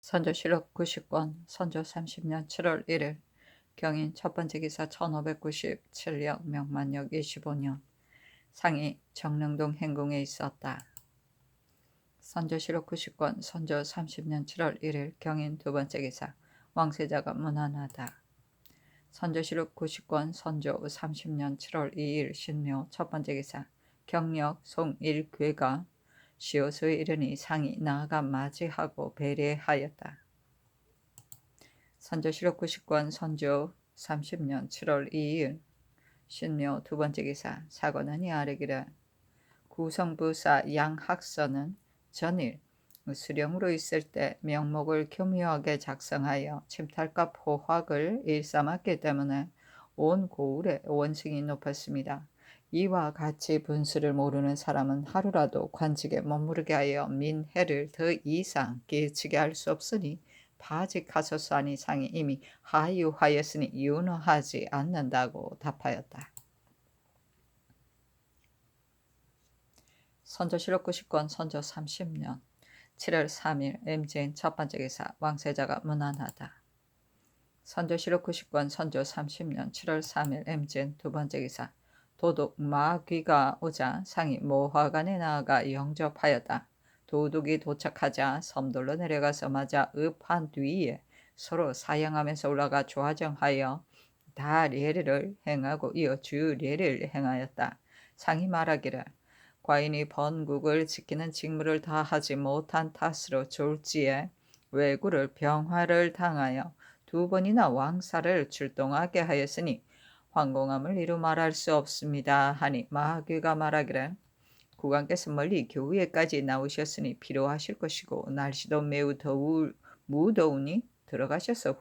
선조실록 90권 선조 30년 7월 1일 경인 첫번째 기사 1597력 명만력 25년 상이 정릉동 행궁에 있었다. 선조실록 90권 선조 30년 7월 1일 경인 두번째 기사 왕세자가 문안하다. 선조실록 90권 선조 30년 7월 2일 신묘 첫번째 기사 경력 송일괴가 시옷에 이르니 상이 나아가 맞이하고 배례하였다. 선조실록 90권 선조 30년 7월 2일 신묘 두번째 기사 사고는 이아래기를 구성부사 양학서는 전일 수령으로 있을 때 명목을 교묘하게 작성하여 침탈과 포획을 일삼았기 때문에 온 고을에 원승이 높았습니다. 이와 같이 분수를 모르는 사람은 하루라도 관직에 머무르게 하여 민해를 더 이상 끼치게 할 수 없으니 바직하소서 하니 상이 이미 하유하였으니 윤허하지 않는다고 답하였다. 선조실록 90권 선조 30년 7월 3일 임진 첫번째 기사 왕세자가 문안하다. 선조실록 90권 선조 30년 7월 3일 임진 두번째 기사 도독 마귀가 오자 상이 모화관에 나아가 영접하였다. 도둑이 도착하자 섬돌로 내려가서 맞아 읍한 뒤에 서로 사양하면서 올라가 조화정하여 다례를 행하고 이어 주례를 행하였다. 상이 말하기를 과인이 번국을 지키는 직무를 다하지 못한 탓으로 졸지에 왜구를 병화를 당하여 2번이나 왕사를 출동하게 하였으니 황공함을 이루 말할 수 없습니다 하니 마귀가 말하기를 국왕께서 멀리 교외까지 나오셨으니 필요하실 것이고 날씨도 매우 무더우니 들어가셔서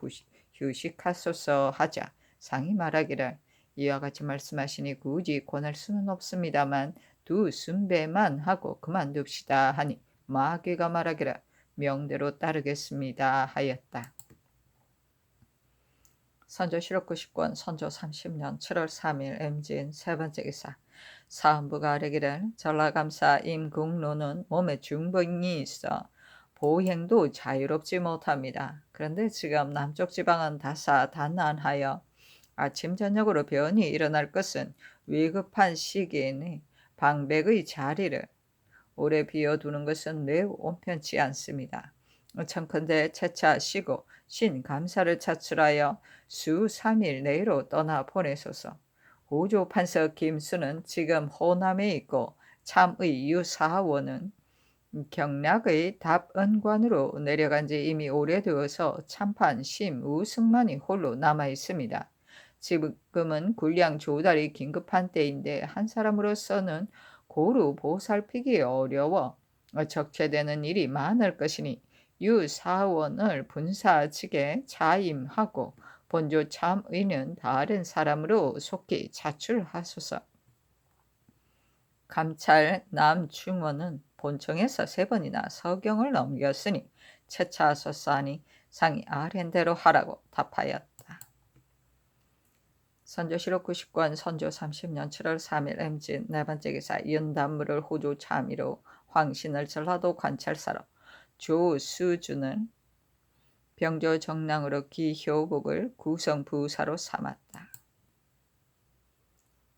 휴식하소서 하자 상이 말하기를 이와 같이 말씀하시니 굳이 권할 수는 없습니다만 2순배만 하고 그만둡시다 하니 마귀가 말하기를 명대로 따르겠습니다 하였다. 선조실록 90권 선조 30년 7월 3일 임진 세번째 기사 사헌부가 아뢰기를 전라감사 임국로는 몸에 중병이 있어 보행도 자유롭지 못합니다. 그런데 지금 남쪽 지방은 다사다난하여 아침 저녁으로 변이 일어날 것은 위급한 시기이니 방백의 자리를 오래 비워두는 것은 매우 온편치 않습니다. 청컨대 채차 쉬고 신감사를 차출하여 수 3일 내로 떠나 보내소서. 호조 판서 김수는 지금 호남에 있고 참의 유사원은 경락의 답은관으로 내려간 지 이미 오래되어서 참판 심우승만이 홀로 남아 있습니다. 지금은 군량 조달이 긴급한 때인데 한 사람으로서는 고루 보살피기 어려워 적체되는 일이 많을 것이니 유사원을 분사 측에 자임하고 본조 참의는 다른 사람으로 속히 자출하소서. 감찰 남충원은 본청에서 3번이나 서경을 넘겼으니 채차하소서 하니 상이 아랜대로 하라고 답하였다. 선조실록 90권 선조 30년 7월 3일 임진 네번째 기사 연단물을 호조 참의로 황신을 전라도 관찰사로 조수주는 병조 정랑으로 기효복을 구성부사로 삼았다.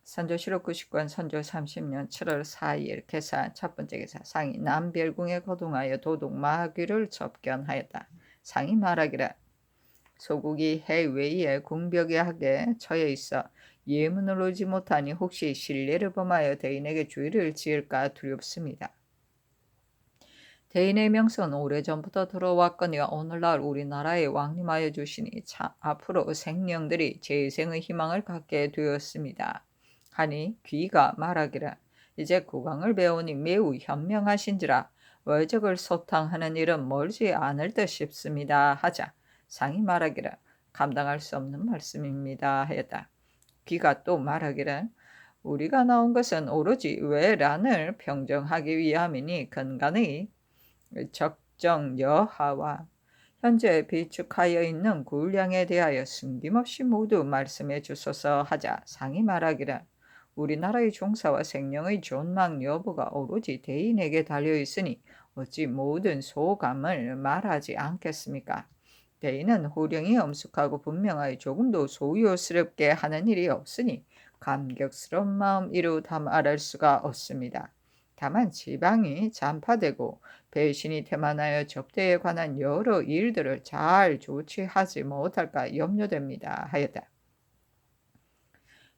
선조실록 90권 선조 30년 7월 4일 개사 첫번째 기사 상이 남별궁에 거동하여 도둑 마귀를 접견하였다. 상이 말하기를 소국이 해외에 궁벽에 처해 있어 예문을 오지 못하니 혹시 신뢰를 범하여 대인에게 죄를 지을까 두렵습니다. 대인의 명성은 오래전부터 들어왔거니와 오늘날 우리나라에 왕림하여 주시니 앞으로 생령들이 재생의 희망을 갖게 되었습니다. 하니 귀가 말하기를 이제 국왕을 배우니 매우 현명하신지라 외적을 소탕하는 일은 멀지 않을 듯 싶습니다 하자 상이 말하기를 감당할 수 없는 말씀입니다 하였다. 귀가 또 말하기를 우리가 나온 것은 오로지 외란을 평정하기 위함이니 근간의 적정 여하와 현재 비축하여 있는 군량에 대하여 숨김없이 모두 말씀해 주소서 하자 상이 말하기를 우리나라의 종사와 생명의 존망 여부가 오로지 대인에게 달려있으니 어찌 모든 소감을 말하지 않겠습니까? 대인은 호령이 엄숙하고 분명하여 조금도 소요스럽게 하는 일이 없으니 감격스러운 마음 이루 말할 수가 없습니다. 다만 지방이 잔파되고 배신이 태만하여 접대에 관한 여러 일들을 잘 조치하지 못할까 염려됩니다 하였다.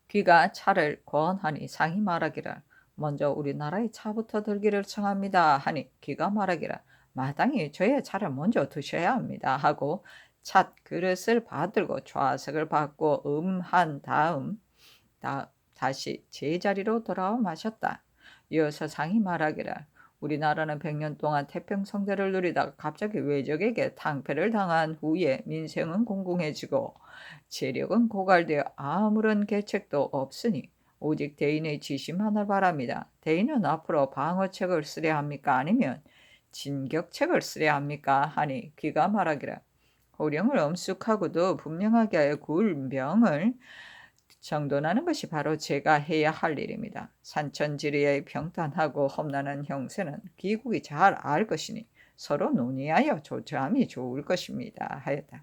귀가 차를 권하니 상이 말하기를 먼저 우리나라의 차부터 들기를 청합니다 하니 귀가 말하기를 마땅히 저의 차를 먼저 드셔야 합니다 하고 찻 그릇을 받들고 좌석을 받고 한 다음 다시 제자리로 돌아와 마셨다. 이어서 상이 말하기를 우리나라는 100년 동안 태평성대를 누리다가 갑자기 외적에게 탕패를 당한 후에 민생은 공공해지고 재력은 고갈되어 아무런 계책도 없으니 오직 대인의 지심 하나를 바랍니다. 대인은 앞으로 방어책을 쓰려 합니까? 아니면 진격책을 쓰려 합니까? 하니 귀가 말하기를 호령을 엄숙하고도 분명하게 하여 굴병을 정돈하는 것이 바로 제가 해야 할 일입니다. 산천지리의 평탄하고 험난한 형세는 귀국이 잘 알 것이니 서로 논의하여 조처함이 좋을 것입니다 하였다.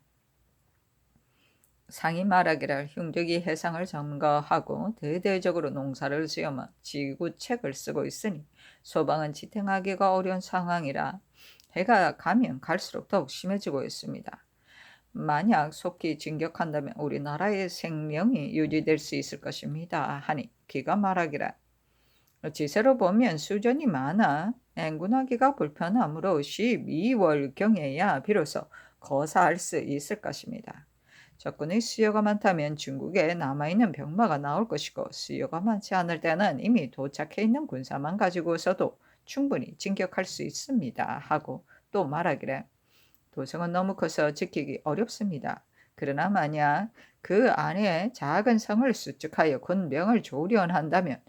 상이 말하기를 흉적이 해상을 점거하고 대대적으로 농사를 지으며 지구책을 쓰고 있으니 소방은 지탱하기가 어려운 상황이라 해가 가면 갈수록 더욱 심해지고 있습니다. 만약 속히 진격한다면 우리나라의 생명이 유지될 수 있을 것입니다 하니 귀가 말하기를 지세로 보면 수전이 많아 행군하기가 불편하므로 12월경에야 비로소 거사할 수 있을 것입니다. 적군의 수요가 많다면 중국에 남아있는 병마가 나올 것이고 수요가 많지 않을 때는 이미 도착해 있는 군사만 가지고서도 충분히 진격할 수 있습니다 하고 또 말하기를 도성은 너무 커서 지키기 어렵습니다. 그러나 만약 그 안에 작은 성을 수축하여 군병을 조련한다면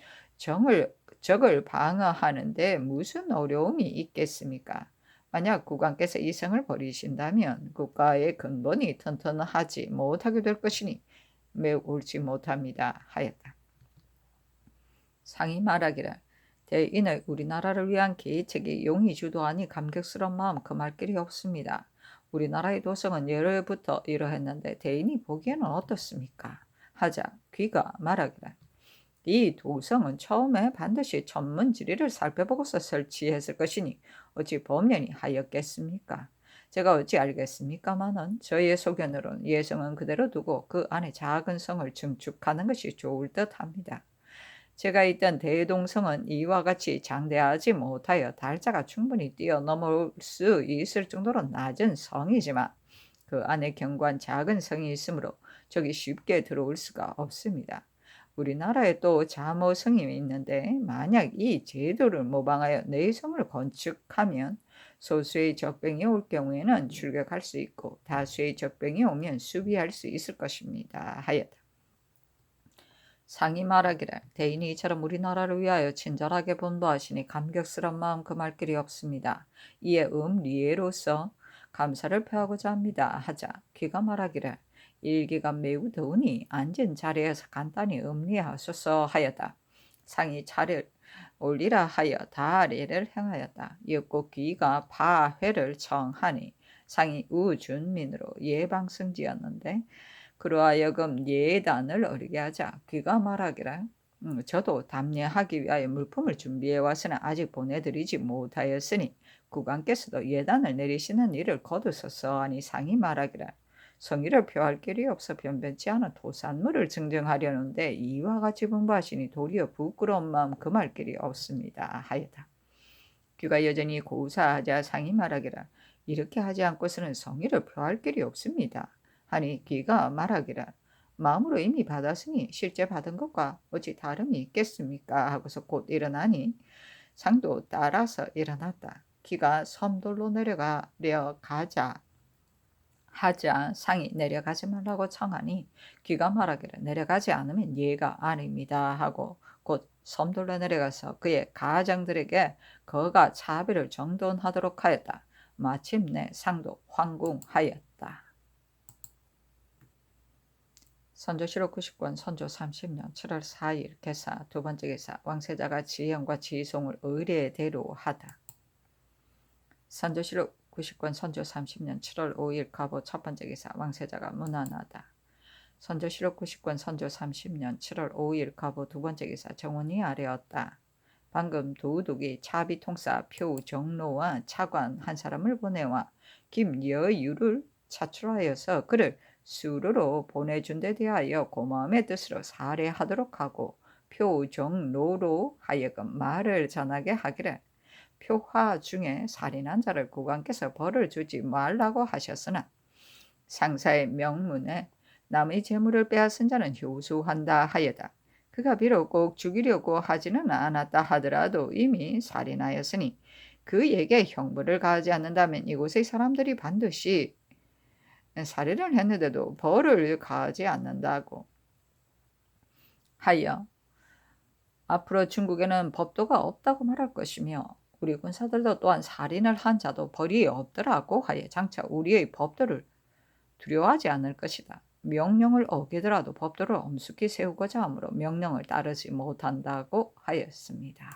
적을 방어하는데 무슨 어려움이 있겠습니까? 만약 국왕께서 이 성을 버리신다면 국가의 근본이 튼튼하지 못하게 될 것이니 매우 옳지 못합니다 하였다. 상이 말하기를 대인의 우리나라를 위한 계책이 용이 주도하니 감격스러운 마음 금할 길이 없습니다. 우리나라의 도성은 예로부터 이러했는데 대인이 보기에는 어떻습니까? 하자 귀가 말하기를 이 도성은 처음에 반드시 전문 지리를 살펴보고서 설치했을 것이니 어찌 범연이 하였겠습니까? 제가 어찌 알겠습니까마는 저희의 소견으로는 예성은 그대로 두고 그 안에 작은 성을 증축하는 것이 좋을 듯합니다. 제가 있던 대동성은 이와 같이 장대하지 못하여 달자가 충분히 뛰어넘을 수 있을 정도로 낮은 성이지만 그 안에 견고한 작은 성이 있으므로 적이 쉽게 들어올 수가 없습니다. 우리나라에 또 잠오성이 있는데 만약 이 제도를 모방하여 내성을 건축하면 소수의 적병이 올 경우에는 출격할 수 있고 다수의 적병이 오면 수비할 수 있을 것입니다 하였다. 상이 말하기를 대인이 이처럼 우리나라를 위하여 친절하게 분부하시니 감격스러운 마음 금할 길이 없습니다. 이에 리에로서 감사를 표하고자 합니다 하자 귀가 말하기를 일기가 매우 더우니 앉은 자리에서 간단히 음리하소서 하였다. 상이 차를 올리라 하여 다리를 행하였다. 이윽고 귀가 파회를 청하니 상이 우준민으로 예방승지였는데 그러하여금 예단을 어리게 하자 귀가 말하기를 저도 답례하기 위하여 물품을 준비해 왔으나 아직 보내드리지 못하였으니 국왕께서도 예단을 내리시는 일을 거두소서 하니 상이 말하기를 성의를 표할 길이 없어 변변치 않은 도산물을 증정하려는데 이와 같이 분부하시니 도리어 부끄러운 마음 금할 길이 없습니다 하였다. 귀가 여전히 고사하자 상이 말하기를 이렇게 하지 않고서는 성의를 표할 길이 없습니다 하니 귀가 말하기를 마음으로 이미 받았으니 실제 받은 것과 어찌 다름이 있겠습니까 하고서 곧 일어나니 상도 따라서 일어났다. 귀가 섬돌로 내려가려 하자 상이 내려가지 말라고 청하니 귀가 말하기를 내려가지 않으면 예가 아닙니다 하고 곧 섬돌로 내려가서 그의 가장들에게 거가 차비를 정돈하도록 하였다. 마침내 상도 황궁하였다. 선조실록 90권 선조 30년 7월 4일 개사 두 번째 개사 왕세자가 지형과 지송을 의례대로 하다. 선조실록 90권 선조 30년 7월 5일 갑오 첫 번째 기사 왕세자가 문안하다. 선조실록 90권 선조 30년 7월 5일 갑오 두 번째 기사 정원이 아뢰었다. 방금 도우독이 차비통사 표정로와 차관 한 사람을 보내와 김여유를 차출하여서 그를 수르로 보내준 데 대하여 고마움의 뜻으로 살해하도록 하고 표정로로 하여금 말을 전하게 하기를 표화 중에 살인한 자를 국왕께서 벌을 주지 말라고 하셨으나 상사의 명문에 남의 재물을 빼앗은 자는 효수한다 하여다. 그가 비록 꼭 죽이려고 하지는 않았다 하더라도 이미 살인하였으니 그에게 형벌을 가하지 않는다면 이곳의 사람들이 반드시 살인을 했는데도 벌을 가하지 않는다고 하여 앞으로 중국에는 법도가 없다고 말할 것이며 우리 군사들도 또한 살인을 한 자도 벌이 없더라고 하여 장차 우리의 법도를 두려워하지 않을 것이다. 명령을 어기더라도 법도를 엄숙히 세우고자 하므로 명령을 따르지 못한다고 하였습니다.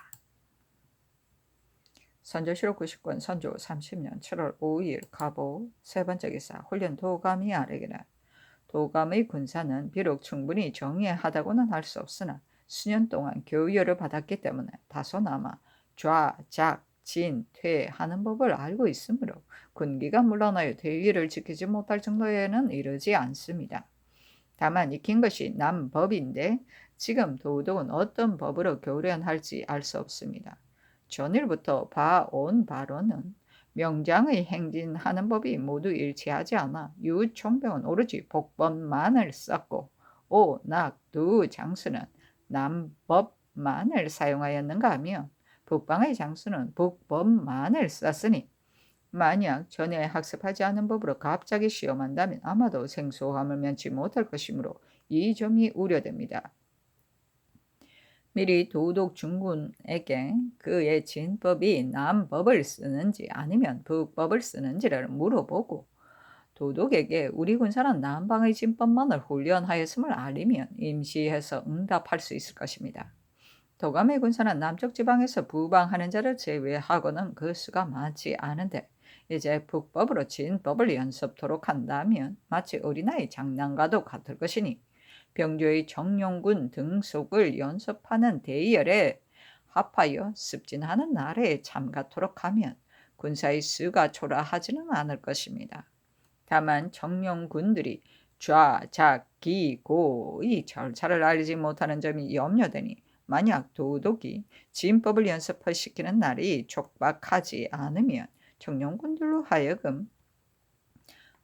선조실록 90권 선조 30년 7월 5일 갑오 세 번째 기사 훈련 도감이 아뢰기를 도감의 군사는 비록 충분히 정예하다고는 할 수 없으나 수년 동안 교육을 받았기 때문에 다소나마 좌, 작, 진, 퇴 하는 법을 알고 있으므로 군기가 물러나여 대위를 지키지 못할 정도에는 이르지 않습니다. 다만 익힌 것이 남법인데 지금 도우독은 어떤 법으로 교련할지 알 수 없습니다. 전일부터 봐온 바로는 명장의 행진하는 법이 모두 일치하지 않아 유총병은 오로지 복법만을 썼고 오, 낙, 두 장수는 남법만을 사용하였는가 하면 북방의 장수는 북법만을 썼으니 만약 전에 학습하지 않은 법으로 갑자기 시험한다면 아마도 생소함을 면치 못할 것이므로 이 점이 우려됩니다. 미리 도우독 중군에게 그의 진법이 남법을 쓰는지 아니면 북법을 쓰는지를 물어보고 도독에게 우리 군사는 남방의 진법만을 훈련하였음을 알리면 임시해서 응답할 수 있을 것입니다. 도감의 군사는 남쪽 지방에서 부방하는 자를 제외하고는 그 수가 많지 않은데 이제 북법으로 진법을 연습토록 한다면 마치 어린아이 장난과도 같을 것이니 병조의 정용군 등속을 연습하는 대열에 합하여 습진하는 나라에 참가토록 하면 군사의 수가 초라하지는 않을 것입니다. 다만 정용군들이 좌, 작, 기, 고의 절차를 알지 못하는 점이 염려되니 만약 도독이 진법을 연습시키는 날이 촉박하지 않으면 정용군들로 하여금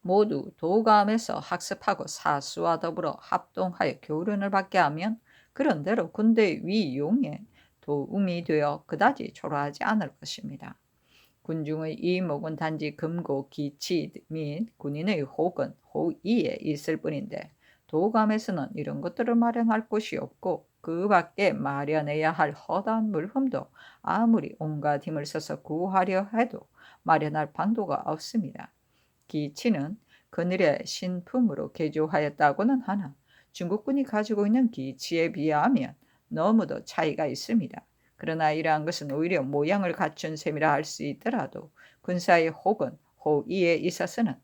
모두 도감에서 학습하고 사수와 더불어 합동하여 교련을 받게 하면 그런대로 군대 위용에 도움이 되어 그다지 초라하지 않을 것입니다. 군중의 이목은 단지 금고, 기치 및 군인의 혹은 호의에 있을 뿐인데 도감에서는 이런 것들을 마련할 곳이 없고 그 밖에 마련해야 할 허다한 물품도 아무리 온갖 힘을 써서 구하려 해도 마련할 방도가 없습니다. 기치는 그늘의 신품으로 개조하였다고는 하나 중국군이 가지고 있는 기치에 비하면 너무도 차이가 있습니다. 그러나 이러한 것은 오히려 모양을 갖춘 셈이라 할 수 있더라도 군사의 혹은 호의에 있어서는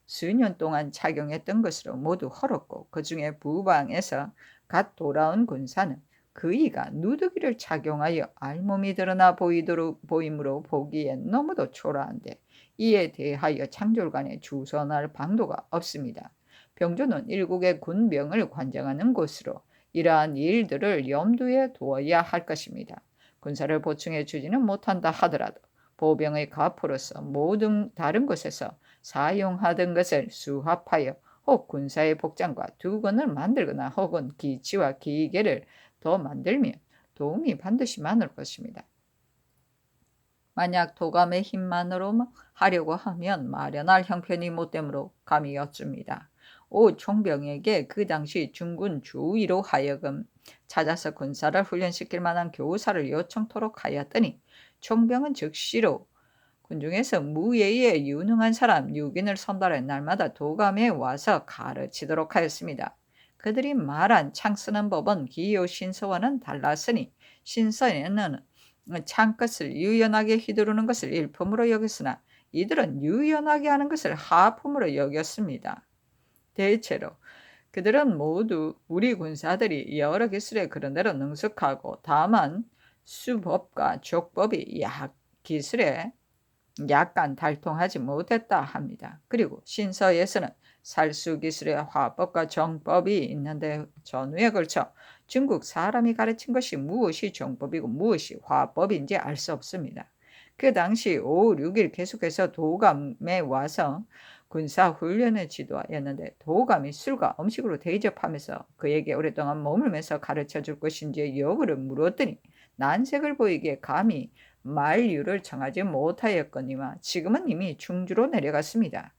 수년 동안 착용했던 것으로 모두 헐었고 그 중에 부방에서 갓 돌아온 군사는 그이가 누드기를 착용하여 알몸이 드러나 보이므로 보기엔 너무도 초라한데 이에 대하여 창졸간에 주선할 방도가 없습니다. 병조는 일국의 군병을 관장하는 곳으로 이러한 일들을 염두에 두어야 할 것입니다. 군사를 보충해 주지는 못한다 하더라도 보병의 가포로서 모든 다른 곳에서 사용하던 것을 수합하여 혹 군사의 복장과 두건을 만들거나 혹은 기치와 기계를 더 만들면 도움이 반드시 많을 것입니다. 만약 도감의 힘만으로 하려고 하면 마련할 형편이 못되므로 감히 여쭙니다. 오 총병에게 그 당시 중군 주위로 하여금 찾아서 군사를 훈련시킬 만한 교사를 요청토록 하였더니 총병은 즉시로 군중에서 무예에 유능한 사람 6인을 선발해 날마다 도감에 와서 가르치도록 하였습니다. 그들이 말한 창 쓰는 법은 기요 신서와는 달랐으니 신서에는 창끝을 유연하게 휘두르는 것을 일품으로 여겼으나 이들은 유연하게 하는 것을 하품으로 여겼습니다. 대체로 그들은 모두 우리 군사들이 여러 기술에 그런대로 능숙하고 다만 수법과 족법이 기술에 약간 달통하지 못했다 합니다. 그리고 신서에서는 살수 기술의 화법과 정법이 있는데 전후에 걸쳐 중국 사람이 가르친 것이 무엇이 정법이고 무엇이 화법인지 알 수 없습니다. 그 당시 5, 6일 계속해서 도감에 와서 군사훈련을 지도하였는데 도감이 술과 음식으로 대접하면서 그에게 오랫동안 머물면서 가르쳐줄 것인지 여부를 물었더니 난색을 보이기에 감히 만류를 정하지 못하였거니와 지금은 이미 중주로 내려갔습니다.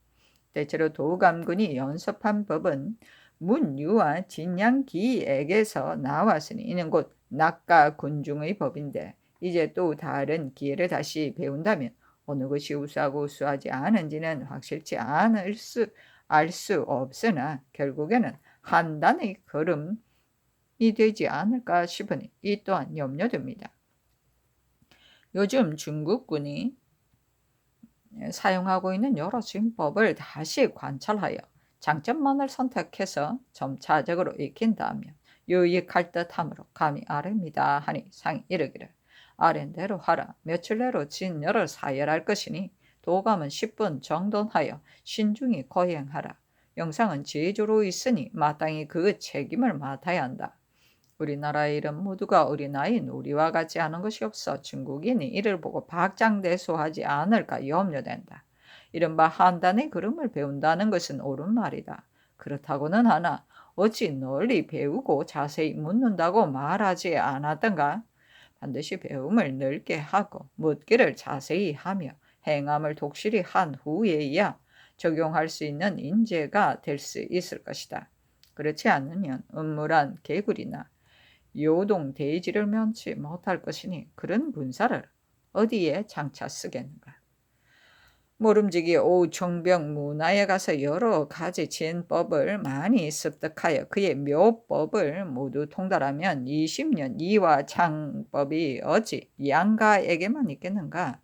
대체로 도감군이 연습한 법은 문유와 진양기에게서 나왔으니 이는 곧 낙가 군중의 법인데 이제 또 다른 기회를 다시 배운다면 어느 것이 우수하고 우수하지 않은지는 확실치 알 수 없으나 결국에는 한단의 걸음이 되지 않을까 싶으니 이 또한 염려됩니다. 요즘 중국군이 사용하고 있는 여러 진법을 다시 관찰하여 장점만을 선택해서 점차적으로 익힌다면 유익할 듯하므로 감히 아뢰입니다 하니 상이 이르기를 아랜대로 하라. 며칠 내로 진열을 사열할 것이니 도감은 10분 정돈하여 신중히 거행하라. 영상은 제조로 있으니 마땅히 그 책임을 맡아야 한다. 우리나라의 일은 모두가 어린아이인 우리와 같지 않은 것이 없어 중국인이 이를 보고 박장대소하지 않을까 염려된다. 이른바 한단의 걸음을 배운다는 것은 옳은 말이다. 그렇다고는 하나 어찌 널리 배우고 자세히 묻는다고 말하지 않았던가? 반드시 배움을 넓게 하고 묻기를 자세히 하며 행함을 독실히 한 후에야 적용할 수 있는 인재가 될 수 있을 것이다. 그렇지 않으면 음물한 개구리나 요동 대지를 면치 못할 것이니 그런 군사를 어디에 장차 쓰겠는가. 모름지기 오종병 문화에 가서 여러 가지 진법을 많이 습득하여 그의 묘법을 모두 통달하면 20년 이화 창법이 어찌 양가에게만 있겠는가.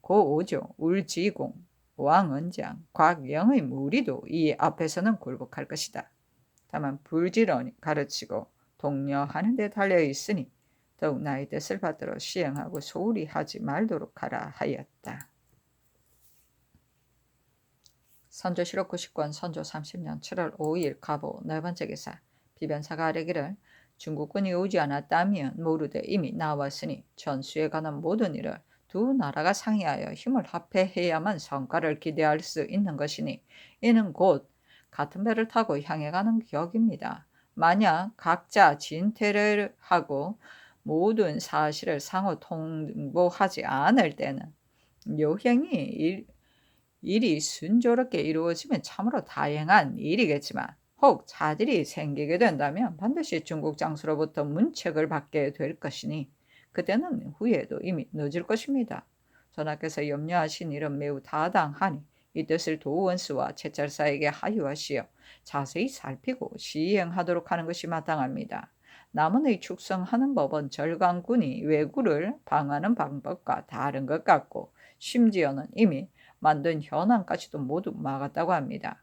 고오조, 울지공, 왕은장, 곽영의 무리도 이 앞에서는 굴복할 것이다. 다만 불지런히 가르치고 독려하는 데 달려있으니 더욱 나의 뜻을 받들어 시행하고 소홀히 하지 말도록 하라 하였다. 선조실록 90권 선조 30년 7월 5일 가보 네 번째 기사 비변사가 아뢰기를 중국군이 오지 않았다면 모르되 이미 나왔으니 전수에 관한 모든 일을 두 나라가 상의하여 힘을 합해야만 성과를 기대할 수 있는 것이니 이는 곧 같은 배를 타고 향해 가는 격입니다. 만약 각자 진퇴를 하고 모든 사실을 상호 통보하지 않을 때는 요행이 일이 순조롭게 이루어지면 참으로 다행한 일이겠지만 혹 자질이 생기게 된다면 반드시 중국 장수로부터 문책을 받게 될 것이니 그때는 후에도 이미 늦을 것입니다. 전하께서 염려하신 일은 매우 타당하니 이 뜻을 도원수와 채찰사에게 하유하시어 자세히 살피고 시행하도록 하는 것이 마땅합니다. 남원의 축성하는 법은 절강군이 왜구를 방하는 방법과 다른 것 같고 심지어는 이미 만든 현황까지도 모두 막았다고 합니다.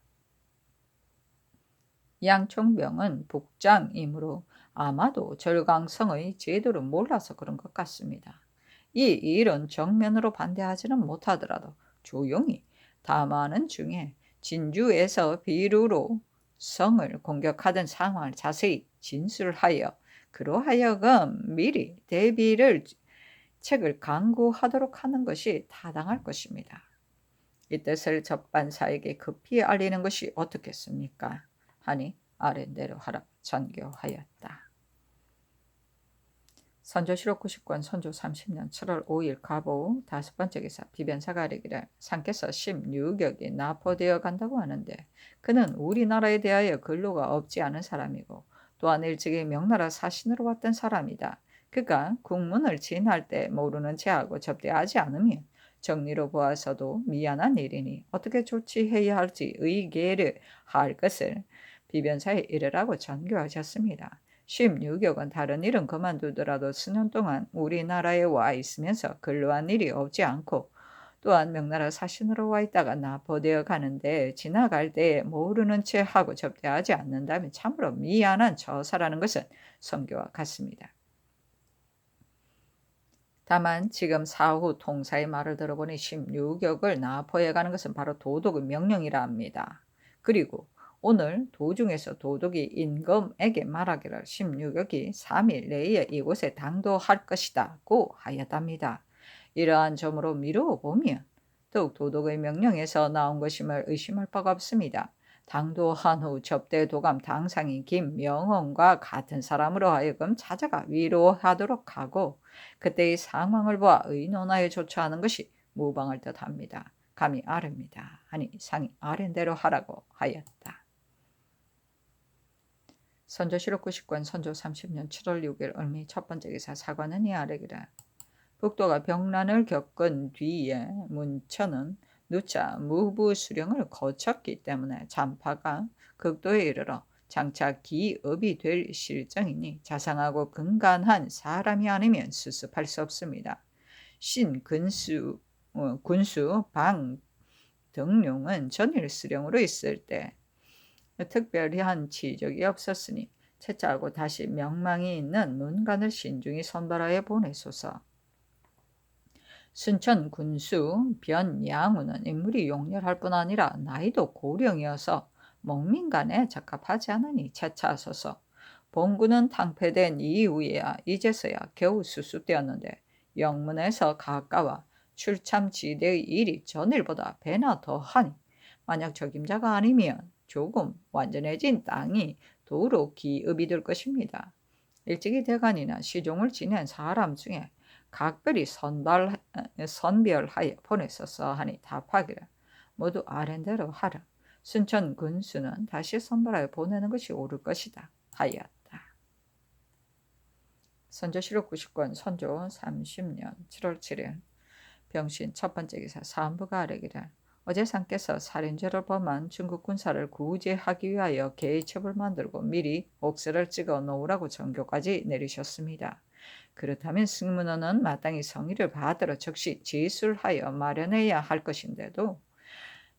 양총병은 북장이므로 아마도 절강성의 제도를 몰라서 그런 것 같습니다. 이 일은 정면으로 반대하지는 못하더라도 조용히 담화하는 중에 진주에서 비루로 성을 공격하던 상황을 자세히 진술하여 그로하여금 미리 대비를 책을 강구하도록 하는 것이 타당할 것입니다. 이 뜻을 접반사에게 급히 알리는 것이 어떻겠습니까? 하니 아랜대로 하라 전교하였다. 선조실록 90권 선조 30년 7월 5일 가보 다섯 번째 기사 비변사가 아뢰기를 상께서 16역이 납포되어 간다고 하는데 그는 우리나라에 대하여 근로가 없지 않은 사람이고 또한 일찍이 명나라 사신으로 왔던 사람이다. 그가 국문을 지날 때 모르는 체하고 접대하지 않으면 정리로 보아서도 미안한 일이니 어떻게 조치해야 할지 의계를 할 것을 비변사에 이르라고 전교하셨습니다. 16역은 다른 일은 그만두더라도 수년 동안 우리나라에 와 있으면서 근로한 일이 없지 않고 또한 명나라 사신으로 와 있다가 납포되어 가는데 지나갈 때 모르는 채 하고 접대하지 않는다면 참으로 미안한 처사라는 것은 성교와 같습니다. 다만 지금 사후 통사의 말을 들어보니 16역을 납포해 가는 것은 바로 도독의 명령이라 합니다. 그리고 오늘 도중에서 도독이 임금에게 말하기를 16역이 3일 내에 이곳에 당도할 것이다고 하였답니다. 이러한 점으로 미루어 보면 더욱 도독의 명령에서 나온 것임을 의심할 바가 없습니다. 당도한 후 접대 도감 당상인 김명원과 같은 사람으로 하여금 찾아가 위로하도록 하고 그때의 상황을 보아 의논하여 조처하는 것이 무방할 듯합니다. 감히 아릅니다. 아니 상이 아랜대로 하라고 하였다. 선조실록 90권 선조 30년 7월 6일 을미 첫 번째 기사 사관은 이 아래기라. 북도가 병난을 겪은 뒤에 문천은 누차 무부수령을 거쳤기 때문에 잔파가 극도에 이르러 장차 기업이 될 실정이니 자상하고 근간한 사람이 아니면 수습할 수 없습니다. 신근수 군수 방등룡은 전일수령으로 있을 때 특별한 지적이 없었으니 채차하고 다시 명망이 있는 문관을 신중히 선발하여 보내소서. 순천 군수 변양우는 인물이 용렬할 뿐 아니라 나이도 고령이어서 목민간에 적합하지 않으니 채차하소서. 본군은 탕폐된 이후에야 이제서야 겨우 수습되었는데 영문에서 가까워 출참지대의 일이 전일보다 배나 더하니 만약 적임자가 아니면 조금 완전해진 땅이 도로 기업이 될 것입니다. 일찍이 대간이나 시종을 지낸 사람 중에 각별히 선별하여 보냈었어 하니 답하기를 모두 아랜대로 하라. 순천 군수는 다시 선발하여 보내는 것이 옳을 것이다 하였다. 선조실록 90권 선조 30년 7월 7일 병신 첫 번째 기사 사한부가 아래기를 어제 상께서 살인죄를 범한 중국 군사를 구제하기 위하여 계첩을 만들고 미리 옥새를 찍어 놓으라고 전교까지 내리셨습니다. 그렇다면 승문원은 마땅히 성의를 받들어 즉시 제술하여 마련해야 할 것인데도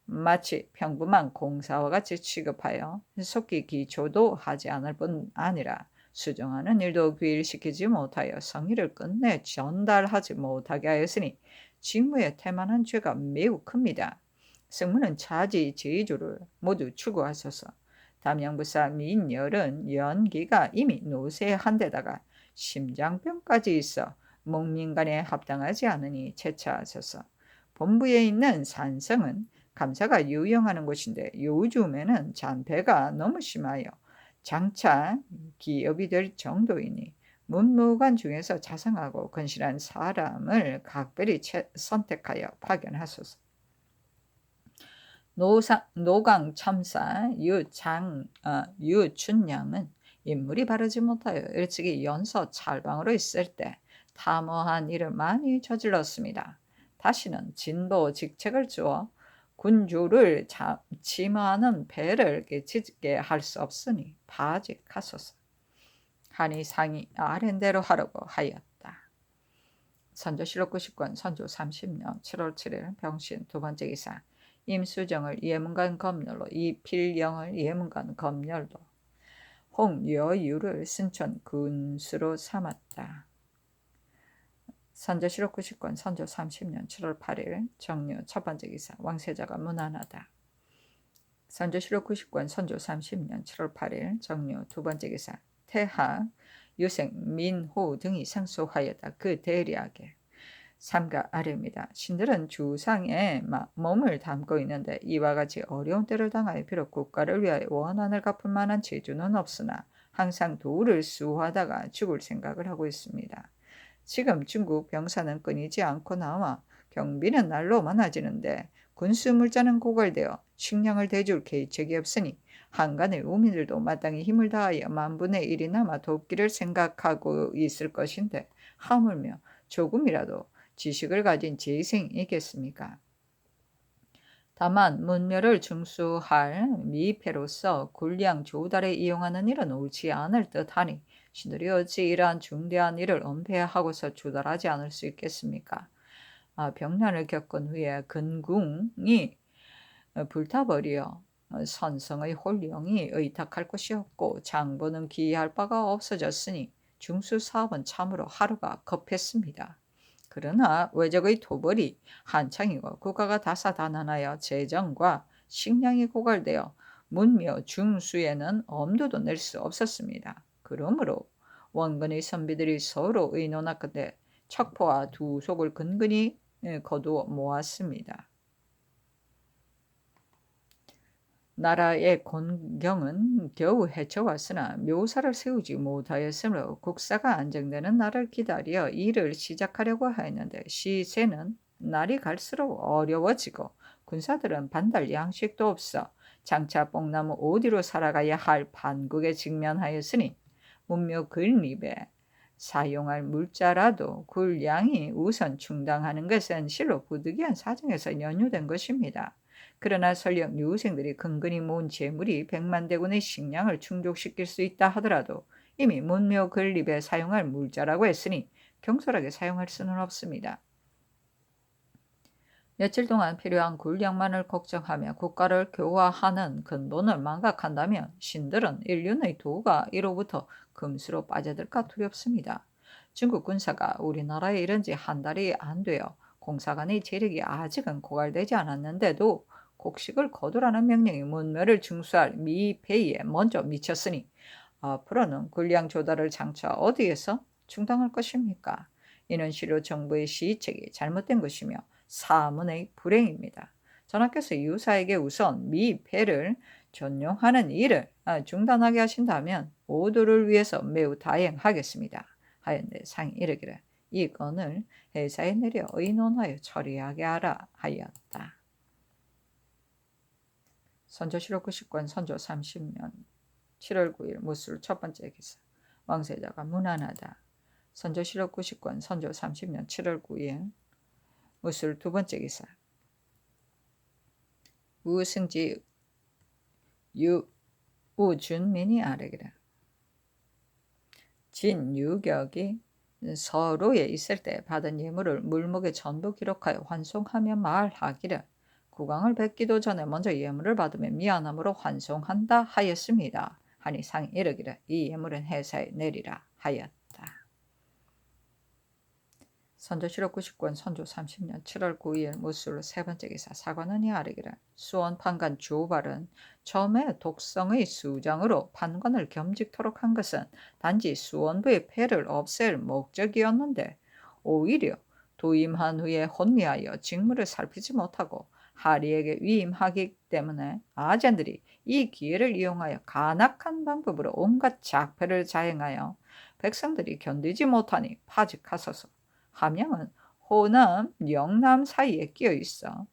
마치 평범한 공사와 같이 취급하여 속기 기초도 하지 않을 뿐 아니라 수정하는 일도 귀일시키지 못하여 성의를 끝내 전달하지 못하게 하였으니 직무에 태만한 죄가 매우 큽니다. 승문은 차지 제주를 모두 추구하소서. 담양부사 민열은 연기가 이미 노쇠한 데다가 심장병까지 있어 목민간에 합당하지 않으니 채차하소서. 본부에 있는 산성은 감사가 유용하는 곳인데 요즘에는 잔폐가 너무 심하여 장차 기업이 될 정도이니 문무관 중에서 자상하고 건실한 사람을 각별히 선택하여 파견하소서. 노강 참사 유춘양은 인물이 바르지 못하여 일찍이 연서 찰방으로 있을 때 탐허한 일을 많이 저질렀습니다. 다시는 진보 직책을 주어 군주를 침하는 배를 끼치게 할 수 없으니 파직하소서. 하니 상이 아랜대로 하라고 하였다. 선조실록 90권 선조 30년 7월 7일 병신 두 번째 기사 임수정을 예문관 검열로 이필영을 예문관 검열로 홍여유를 순천 군수로 삼았다. 선조실록 90권 선조 30년 7월 8일 정류 첫 번째 기사 왕세자가 무난하다. 선조실록 90권 선조 30년 7월 8일 정류 두 번째 기사 태하 유생 민호 등이 상소하였다. 그 대리하게 삼가 아래입니다. 신들은 주상에 몸을 담고 있는데 이와 같이 어려운 때를 당하여 비록 국가를 위하여 원한을 갚을 만한 재주는 없으나 항상 도를 수호하다가 죽을 생각을 하고 있습니다. 지금 중국 병사는 끊이지 않고 나와 경비는 날로 많아지는데 군수 물자는 고갈되어 식량을 대줄 계책이 없으니 한간의 우민들도 마땅히 힘을 다하여 만분의 1이나마 돕기를 생각하고 있을 것인데 하물며 조금이라도 지식을 가진 재생이겠습니까? 다만 문멸을 중수할 미패로서 군량 조달에 이용하는 일은 옳지 않을 듯하니 신들이 어찌 이러한 중대한 일을 은폐하고서 조달하지 않을 수 있겠습니까? 병난을 겪은 후에 근궁이 불타버려 선성의 홀령이 의탁할 것이 없고 장부는 기이할 바가 없어졌으니 중수사업은 참으로 하루가 급했습니다. 그러나 외적의 도벌이 한창이고 국가가 다사다난하여 재정과 식량이 고갈되어 문묘 중수에는 엄두도 낼 수 없었습니다. 그러므로 원근의 선비들이 서로 의논하건대 척포와 두 속을 근근히 거두어 모았습니다. 나라의 곤경은 겨우 헤쳐왔으나 묘사를 세우지 못하였으므로 국사가 안정되는 날을 기다려 일을 시작하려고 하였는데 시세는 날이 갈수록 어려워지고 군사들은 반달 양식도 없어 장차 뽕나무 어디로 살아가야 할 판국에 직면하였으니 문묘 근립에 사용할 물자라도 굴량이 우선 충당하는 것은 실로 부득이한 사정에서 연유된 것입니다. 그러나 설령 유생들이 근근히 모은 재물이 100만 대군의 식량을 충족시킬 수 있다 하더라도 이미 문묘 건립에 사용할 물자라고 했으니 경솔하게 사용할 수는 없습니다. 며칠 동안 필요한 군량만을 걱정하며 국가를 교화하는 근본을 망각한다면 신들은 인륜의 도가 이로부터 금수로 빠져들까 두렵습니다. 중국 군사가 우리나라에 이른 지 한 달이 안 되어 공사관의 재력이 아직은 고갈되지 않았는데도 곡식을 거두라는 명령이 문묘를 중수할 미패에 먼저 미쳤으니 앞으로는 군량 조달을 장차 어디에서 충당할 것입니까? 이는 실로 정부의 시책이 잘못된 것이며 사문의 불행입니다. 전하께서 유사에게 우선 미패를 전용하는 일을 중단하게 하신다면 모두를 위해서 매우 다행하겠습니다. 하였는데 상이 이르기를 이 건을 회사에 내려 의논하여 처리하게 하라 하였다. 선조실록 90권 선조 30년 7월 9일 무술 첫 번째 기사. 왕세자가 무난하다. 선조실록 90권 선조 30년 7월 9일 무술 두 번째 기사. 우승지 우준민이 아뢰기를 진유격이 서로에 있을 때 받은 예물을 물목에 전부 기록하여 환송하며 말하기를 국왕을 뵙기도 전에 먼저 예물을 받으면 미안함으로 환송한다 하였습니다. 하니 상이 이르기를 이 예물은 회사에 내리라 하였다. 선조실록 90권 선조 30년 7월 9일 무술 세 번째 기사. 사관원이 아뢰기를 수원 판관 조발은 처음에 독성의 수장으로 판관을 겸직토록 한 것은 단지 수원부의 폐를 없앨 목적이었는데 오히려 도임한 후에 혼미하여 직무를 살피지 못하고 하리에게 위임하기 때문에 아젠들이 이 기회를 이용하여 간악한 방법으로 온갖 작패를 자행하여 백성들이 견디지 못하니 파직하소서. 함양은 호남, 영남 사이에 끼어 있어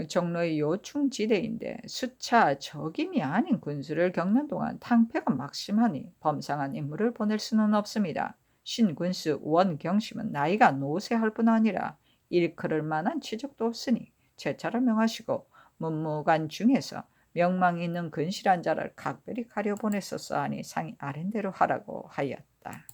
정로의 요충지대인데 수차 적임이 아닌 군수를 겪는 동안 탕패가 막심하니 범상한 임무를 보낼 수는 없습니다. 신군수 원경심은 나이가 노쇠할 뿐 아니라 일컬을 만한 취적도 없으니 제차를 명하시고 문무관 중에서 명망 있는 근실한 자를 각별히 가려보냈었어 하니 상이 아랜대로 하라고 하였다.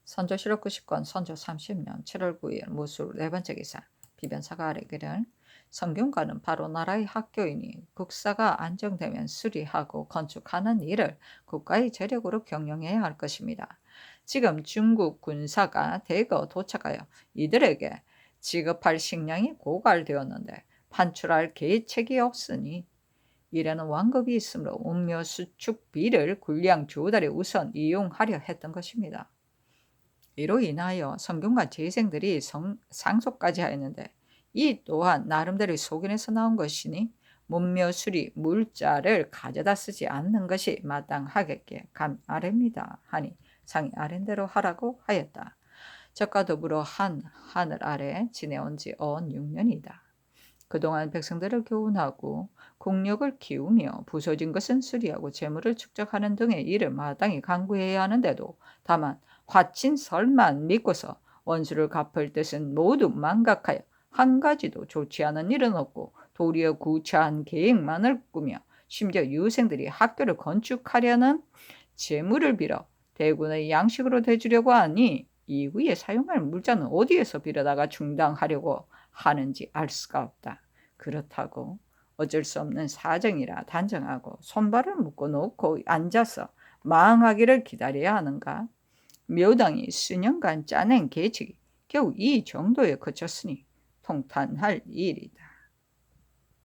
선조실록 90권 선조 30년 7월 9일 무술 네 번째 기사. 비변사가 아뢰기를 성균관은 바로 나라의 학교이니 국사가 안정되면 수리하고 건축하는 일을 국가의 재력으로 경영해야 할 것입니다. 지금 중국 군사가 대거 도착하여 이들에게 지급할 식량이 고갈되었는데 판출할 계책이 없으니 이래는 완급이 있으므로 운묘 수축비를 군량 조달에 우선 이용하려 했던 것입니다. 이로 인하여 성균관 재생들이 상속까지 하였는데 이 또한 나름대로 소견에서 나온 것이니 문묘 수리 물자를 가져다 쓰지 않는 것이 마땅하겠기에 감 아래입니다. 하니 상이 아랜대로 하라고 하였다. 적과 더불어 하늘 아래 지내온 지 언 6년이다. 그동안 백성들을 교훈하고 국력을 키우며 부서진 것은 수리하고 재물을 축적하는 등의 일을 마땅히 강구해야 하는데도 다만 화친설만 믿고서 원수를 갚을 뜻은 모두 망각하여 한 가지도 좋지 않은 일은 없고 도리어 구차한 계획만을 꾸며 심지어 유생들이 학교를 건축하려는 재물을 빌어 대군의 양식으로 대주려고 하니 이후에 사용할 물자는 어디에서 빌어다가 충당하려고 하는지 알 수가 없다. 그렇다고 어쩔 수 없는 사정이라 단정하고 손발을 묶어 놓고 앉아서 망하기를 기다려야 하는가? 묘당이 수년간 짜낸 계책이 겨우 이 정도에 그쳤으니 통탄할 일이다.